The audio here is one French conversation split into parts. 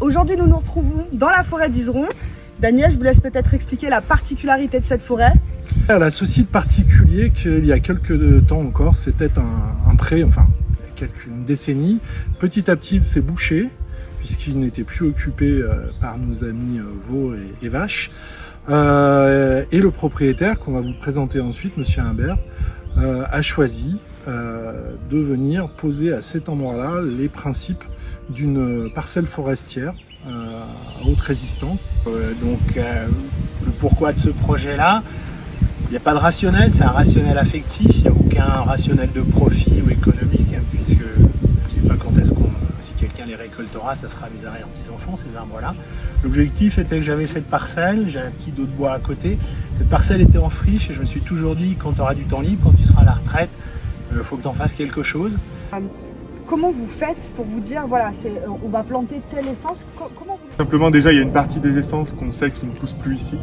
Aujourd'hui, nous nous retrouvons dans la forêt d'Izeron. Daniel, je vous laisse peut-être expliquer la particularité de cette forêt. Elle a ceci de particulier qu'il y a quelques temps encore, c'était un pré, enfin, il y a une décennie. Petit à petit, il s'est bouché, puisqu'il n'était plus occupé par nos amis veaux et vaches. Et le propriétaire, qu'on va vous présenter ensuite, monsieur Humbert, a choisi de venir poser à cet endroit-là les principes d'une parcelle forestière à haute résistance. Le pourquoi de ce projet-là, il n'y a pas de rationnel, c'est un rationnel affectif, il n'y a aucun rationnel de profit ou économique, puisque je ne sais pas quand est-ce si quelqu'un les récoltera, ça sera les arrière-petits-enfants, ces arbres-là. L'objectif était que j'avais cette parcelle, j'ai un petit dos de bois à côté, cette parcelle était en friche et je me suis toujours dit, quand tu auras du temps libre, quand tu seras à la retraite, il faut que tu en fasses quelque chose. Comment vous faites pour vous dire, voilà, on va planter telle essence, comment vous... Simplement, déjà, il y a une partie des essences qu'on sait qui ne poussent plus ici.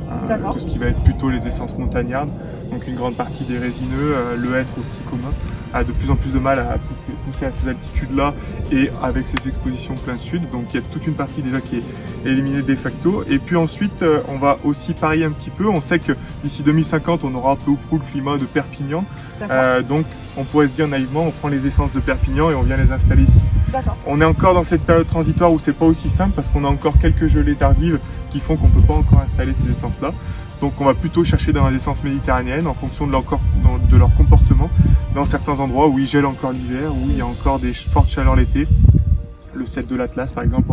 Tout ce qui va être plutôt les essences montagnardes. Donc une grande partie des résineux, le hêtre aussi commun, a de plus en plus de mal à pousser à ces altitudes-là et avec ces expositions plein sud. Donc il y a toute une partie déjà qui est éliminée de facto. Et puis ensuite, on va aussi parier un petit peu. On sait que d'ici 2050, on aura peu ou prou le climat de Perpignan. Donc on pourrait se dire naïvement, on prend les essences de Perpignan et on vient les installer ici. On est encore dans cette période transitoire où c'est pas aussi simple parce qu'on a encore quelques gelées tardives qui font qu'on peut pas encore installer ces essences-là. Donc on va plutôt chercher dans les essences méditerranéennes en fonction de leur comportement dans certains endroits où il gèle encore l'hiver, où il y a encore des fortes chaleurs l'été. Le cèdre de l'Atlas par exemple.